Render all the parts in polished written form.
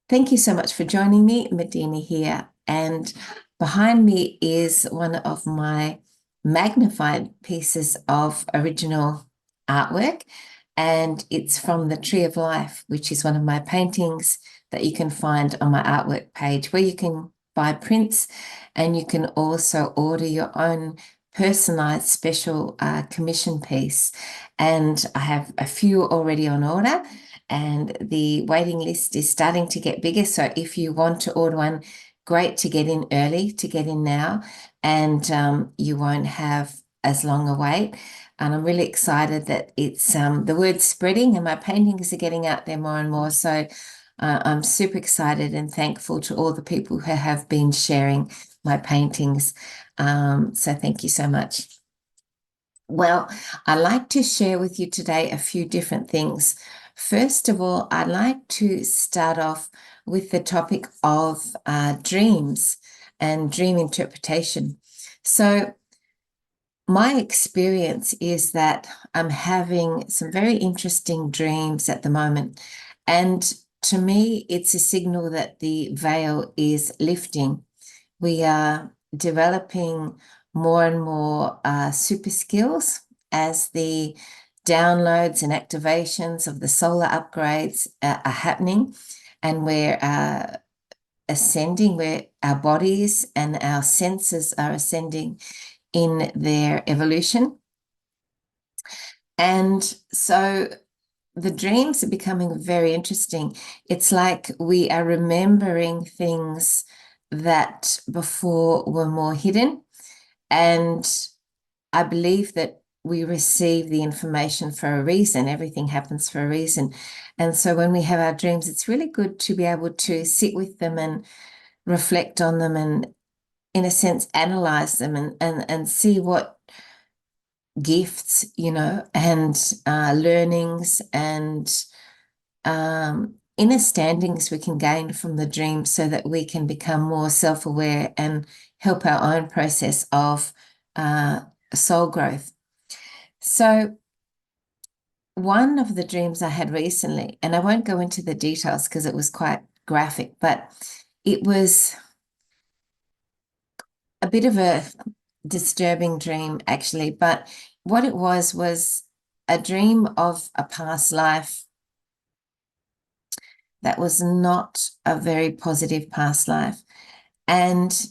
Thank you so much for joining me. Medina here. And behind me is one of my magnified pieces of original artwork. And it's from the Tree of Life, which is one of my paintings that you can find on my artwork page, where you can buy prints and you can also order your own personalized special commission piece. And I have a few already on order, and the waiting list is starting to get bigger. So if you want to order one, great to get in early, to get in now, and you won't have as long a wait. And I'm really excited that it's the word's spreading and my paintings are getting out there more and more. So I'm super excited and thankful to all the people who have been sharing my paintings. So thank you so much. Well, I'd like to share with you today a few different things. First of all, I'd like to start off with the topic of dreams and dream interpretation. So my experience is that I'm having some very interesting dreams at the moment. And to me, it's a signal that the veil is lifting. We are developing more and more super skills as the downloads and activations of the solar upgrades are happening, and we're ascending, where our bodies and our senses are ascending in their evolution. And so the dreams are becoming very interesting. It's like we are remembering things that before were more hidden. And I believe that we receive the information for a reason. Everything happens for a reason. And so when we have our dreams, it's really good to be able to sit with them and reflect on them and, in a sense, analyze them and see what gifts, and learnings and inner standings we can gain from the dream, so that we can become more self-aware and help our own process of soul growth. So one of the dreams I had recently, and I won't go into the details because it was quite graphic, but it was a bit of a disturbing dream, actually. But what it was a dream of a past life that was not a very positive past life. And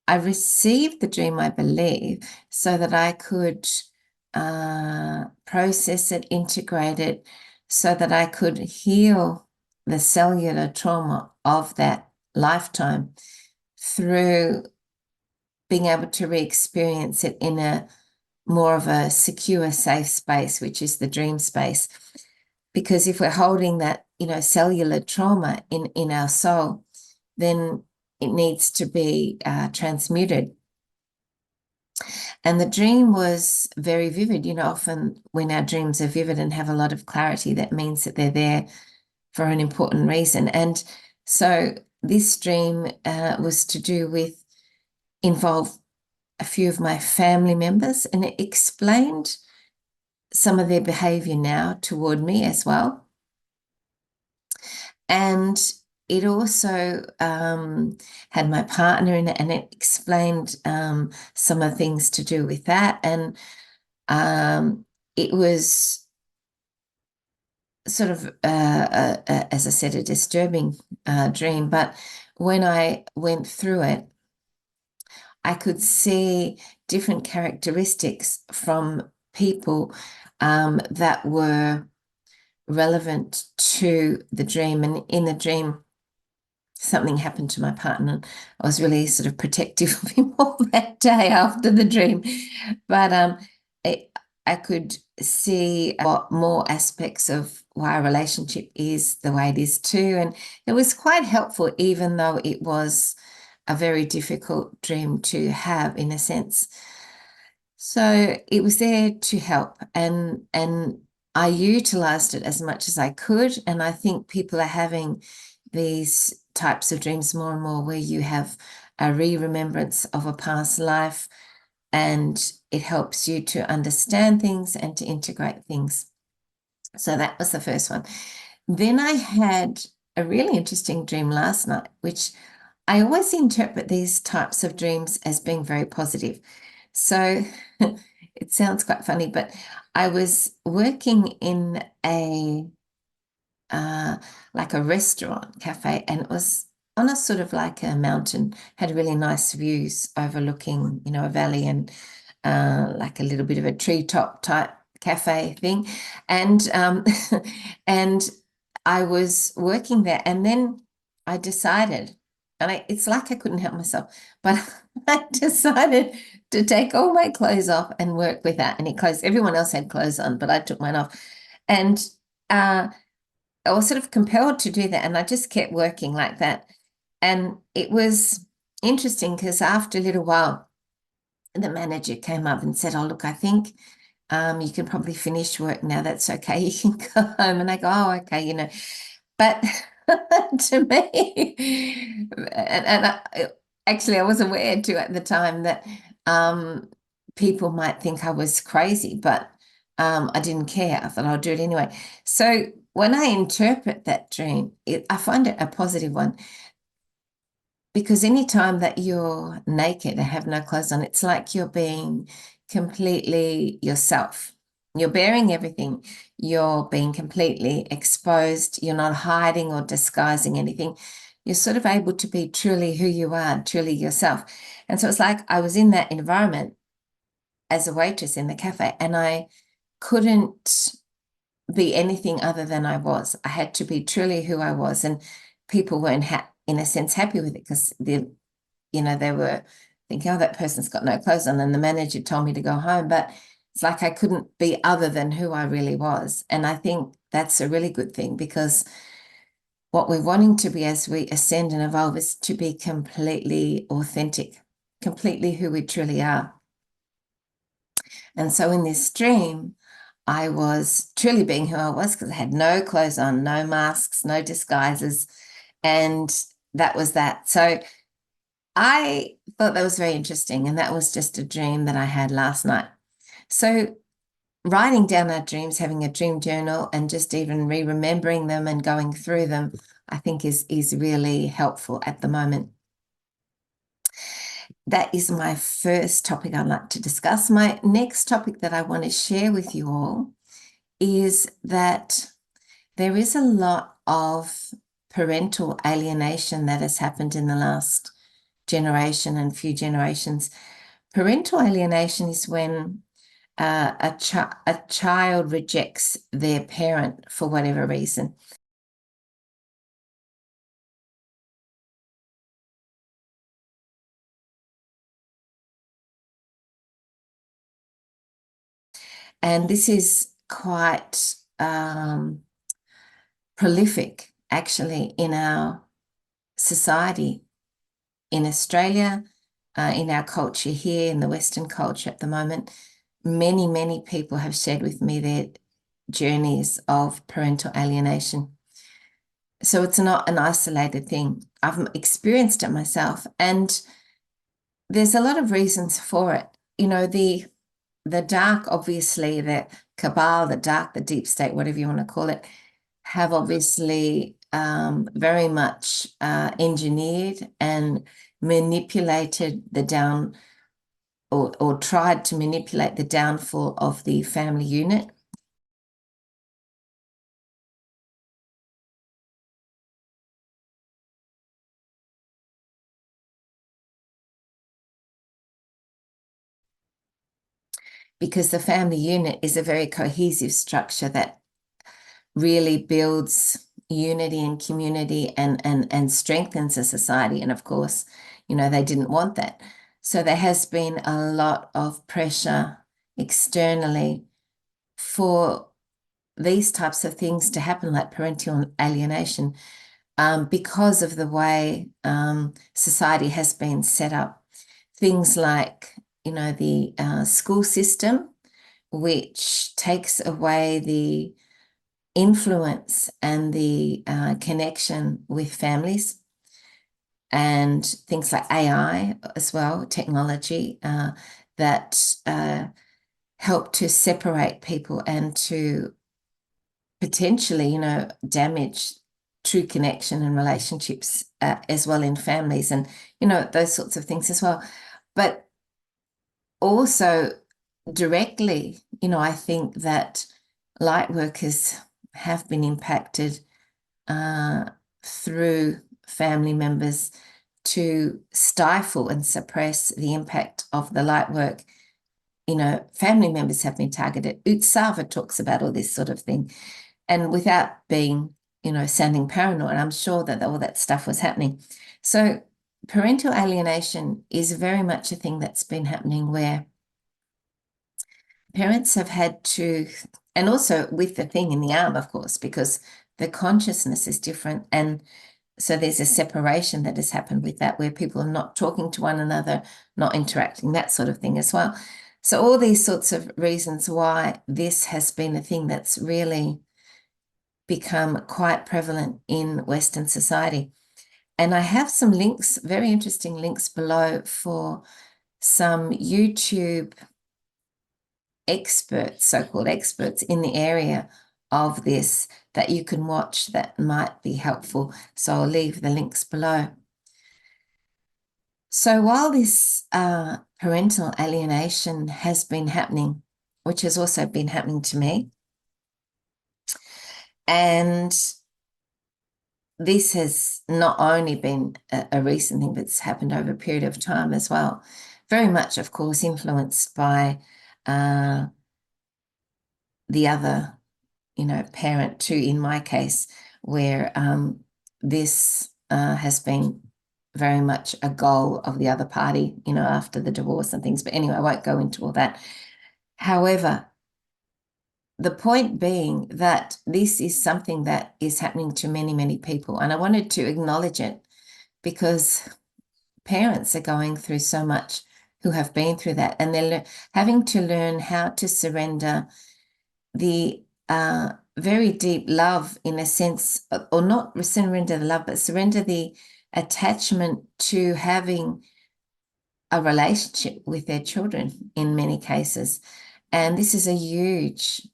I received the dream, I believe, so that I could process it, integrate it, so that I could heal the cellular trauma of that lifetime through being able to re-experience it in a more of a secure, safe space, which is the dream space. Because if we're holding that, cellular trauma in our soul, then it needs to be transmuted. And the dream was very vivid. Often when our dreams are vivid and have a lot of clarity, that means that they're there for an important reason. And so this dream was to do with, involve a few of my family members, and it explained some of their behavior now toward me as well. And it also had my partner in it, and it explained some of the things to do with that. And it was sort of, as I said, a disturbing dream. But when I went through it, I could see different characteristics from people that were relevant to the dream. And in the dream, something happened to my partner. I was really sort of protective of him all that day after the dream. But I could see a lot more aspects of why a relationship is the way it is too. And it was quite helpful, even though it was a very difficult dream to have, in a sense. So it was there to help, and I utilized it as much as I could. And I think people are having these types of dreams more and more, where you have a re-remembrance of a past life, and it helps you to understand things and to integrate things. So that was the first one. Then I had a really interesting dream last night, which I always interpret these types of dreams as being very positive. So it sounds quite funny, but I was working in a uh, like a restaurant cafe, and it was on a sort of like a mountain, had really nice views overlooking, a valley and like a little bit of a treetop type cafe thing. And and I was working there, and then I decided, and it's like I couldn't help myself, but I decided to take all my clothes off and work without any clothes. Everyone else had clothes on, but I took mine off. And I was sort of compelled to do that, and I just kept working like that. And it was interesting because after a little while, the manager came up and said, "Oh, look, I think you can probably finish work now. That's okay. You can go home." And I go, "Oh, okay." But to me, and actually, I was aware too at the time that people might think I was crazy, but I didn't care. I thought I'll do it anyway. So when I interpret that dream, I find it a positive one, because anytime that you're naked and have no clothes on, it's like you're being completely yourself. You're bearing everything. You're being completely exposed. You're not hiding or disguising anything. You're sort of able to be truly who you are, truly yourself. And so it's like I was in that environment as a waitress in the cafe, and I couldn't be anything other than I was. I had to be truly who I was. And people weren't, in a sense, happy with it, because they were thinking, "Oh, that person's got no clothes on," and the manager told me to go home. But it's like I couldn't be other than who I really was. And I think that's a really good thing, because what we're wanting to be as we ascend and evolve is to be completely authentic, completely who we truly are. And so in this dream, I was truly being who I was, because I had no clothes on, no masks, no disguises. And that was that. So I thought that was very interesting. And that was just a dream that I had last night. So writing down our dreams, having a dream journal, and just even remembering them and going through them, I think is really helpful at the moment. That is my first topic I'd like to discuss. My next topic that I want to share with you all is that there is a lot of parental alienation that has happened in the last generation and few generations. Parental alienation is when a child rejects their parent for whatever reason. And this is quite prolific, actually, in our society, in Australia, in our culture here, in the Western culture at the moment. Many, many people have shared with me their journeys of parental alienation. So it's not an isolated thing. I've experienced it myself, and there's a lot of reasons for it. The dark, obviously, the cabal, the dark, the deep state, whatever you want to call it, have obviously very much engineered and manipulated the down, or tried to manipulate the downfall of the family unit. Because the family unit is a very cohesive structure that really builds unity and community, and strengthens a society. And of course, they didn't want that. So there has been a lot of pressure externally for these types of things to happen, like parental alienation, because of the way society has been set up. Things like, the school system, which takes away the influence and the connection with families, and things like AI as well, technology, that help to separate people and to potentially, damage true connection and relationships as well in families, and those sorts of things as well. But also directly, I think that light workers have been impacted through family members to stifle and suppress the impact of the light work. Family members have been targeted. Utsava talks about all this sort of thing. And without being, sounding paranoid, I'm sure that all that stuff was happening. So parental alienation is very much a thing that's been happening where parents have had to, and also with the thing in the arm, of course, because the consciousness is different. And so there's a separation that has happened with that, where people are not talking to one another, not interacting, that sort of thing as well. So all these sorts of reasons why this has been a thing that's really become quite prevalent in Western society. And I have some links, very interesting links below for some YouTube experts, so-called experts in the area of this that you can watch that might be helpful. So I'll leave the links below. So while this parental alienation has been happening, which has also been happening to me, and this has not only been a recent thing, but it's happened over a period of time as well. Very much, of course, influenced by the other, parent too, in my case, where this has been very much a goal of the other party, after the divorce and things. But anyway, I won't go into all that. However, the point being that this is something that is happening to many, many people. And I wanted to acknowledge it because parents are going through so much who have been through that. And they're having to learn how to surrender the very deep love, in a sense, or not surrender the love, but surrender the attachment to having a relationship with their children in many cases. And this is a huge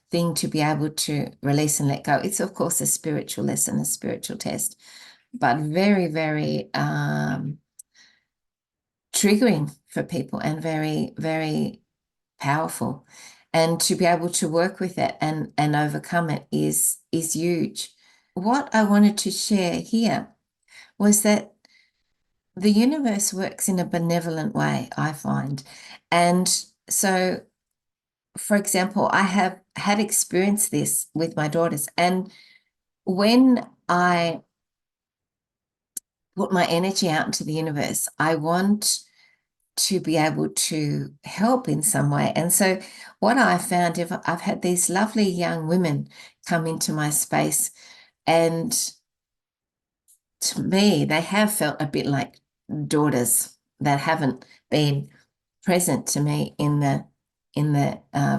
thing to be able to release and let go. It's, of course, a spiritual lesson, a spiritual test, but very, very triggering for people and very, very powerful. And to be able to work with it and overcome it is huge. What I wanted to share here was that the universe works in a benevolent way, I find. And so, for example, I have had experienced this with my daughters. And when I put my energy out into the universe, I want to be able to help in some way. And so what I found, if I've had these lovely young women come into my space, and to me, they have felt a bit like daughters that haven't been present to me in the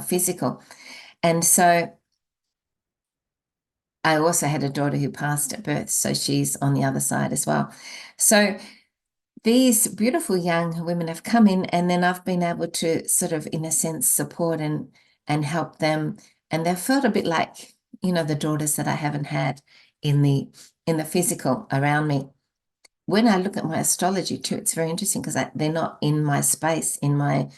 physical. And so I also had a daughter who passed at birth, so she's on the other side as well. So these beautiful young women have come in, and then I've been able to sort of, in a sense, support and help them. And they've felt a bit like, the daughters that I haven't had in the physical around me. When I look at my astrology too, it's very interesting because they're not in my space, in my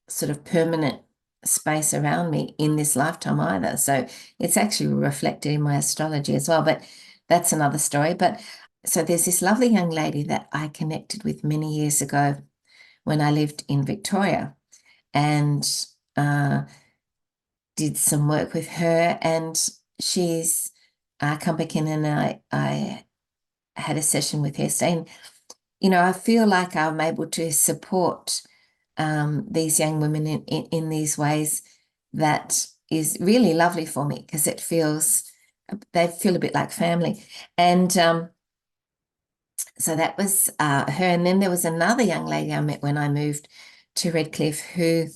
sort of permanent space around me in this lifetime either. So it's actually reflected in my astrology as well, but that's another story. But so there's this lovely young lady that I connected with many years ago when I lived in Victoria, and did some work with her, and she's come back in, and I had a session with her saying, I feel like I'm able to support these young women in these ways that is really lovely for me, because they feel a bit like family. And so that was her. And then there was another young lady I met when I moved to Redcliffe, who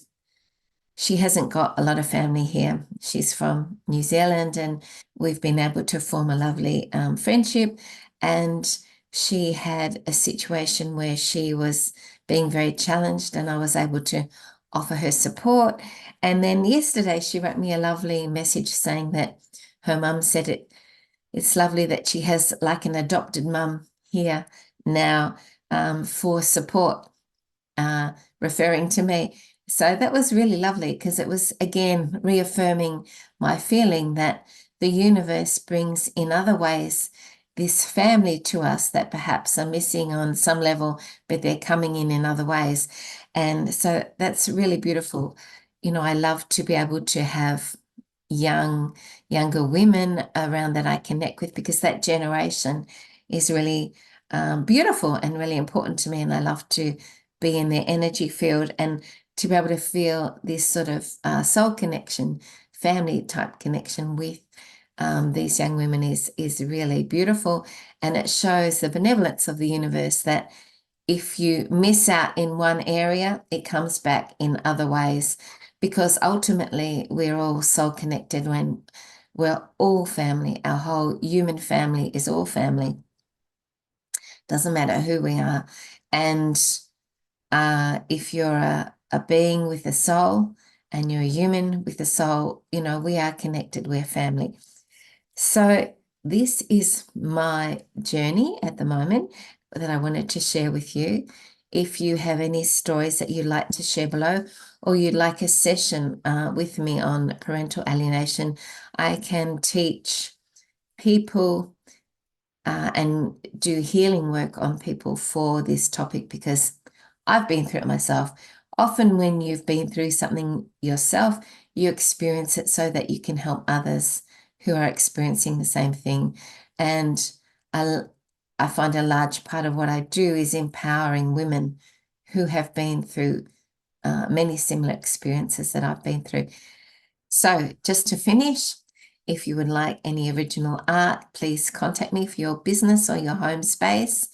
she hasn't got a lot of family here. She's from New Zealand, and we've been able to form a lovely friendship. And she had a situation where she was being very challenged, and I was able to offer her support. And then yesterday she wrote me a lovely message saying that her mum said it's lovely that she has like an adopted mum here now for support, referring to me. So that was really lovely because it was, again, reaffirming my feeling that the universe brings in other ways this family to us that perhaps are missing on some level, but they're coming in other ways. And so that's really beautiful. You know, I love to be able to have younger women around that I connect with, because that generation is really beautiful and really important to me. And I love to be in their energy field and to be able to feel this sort of soul connection, family type connection with these young women is really beautiful. And it shows the benevolence of the universe, that if you miss out in one area, it comes back in other ways, because ultimately we're all soul connected when we're all family. Our whole human family is all family. Doesn't matter who we are. And if you're a being with a soul and you're a human with a soul, you know, we are connected, we're family. So this is my journey at the moment that I wanted to share with you. If you have any stories that you'd like to share below, or you'd like a session with me on parental alienation, I can teach people and do healing work on people for this topic, because I've been through it myself. Often when you've been through something yourself, you experience it so that you can help others who are experiencing the same thing. And I find a large part of what I do is empowering women who have been through many similar experiences that I've been through. So just to finish, if you would like any original art, please contact me for your business or your home space.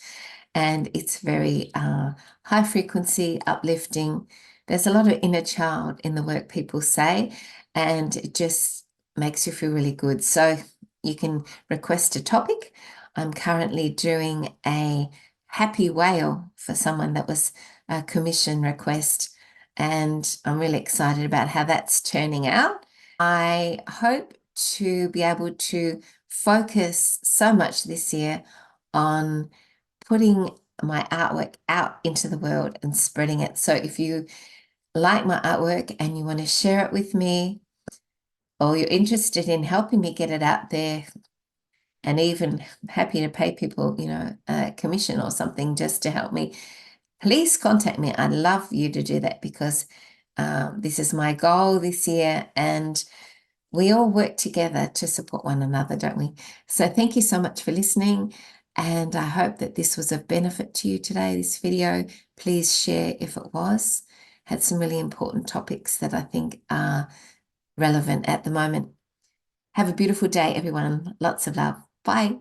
And it's very high frequency, uplifting. There's a lot of inner child in the work people say, and it just makes you feel really good. So you can request a topic. I'm currently doing a happy whale for someone that was a commission request, and I'm really excited about how that's turning out. I hope to be able to focus so much this year on putting my artwork out into the world and spreading it. So if you like my artwork and you want to share it with me, or you're interested in helping me get it out there, and even happy to pay people, you know, a commission or something just to help me, please contact me. I'd love you to do that, because this is my goal this year, and we all work together to support one another, don't we? So thank you so much for listening, and I hope that this was of benefit to you today, this video. Please share if it was. Had some really important topics that I think are relevant at the moment. Have a beautiful day, everyone. Lots of love. Bye.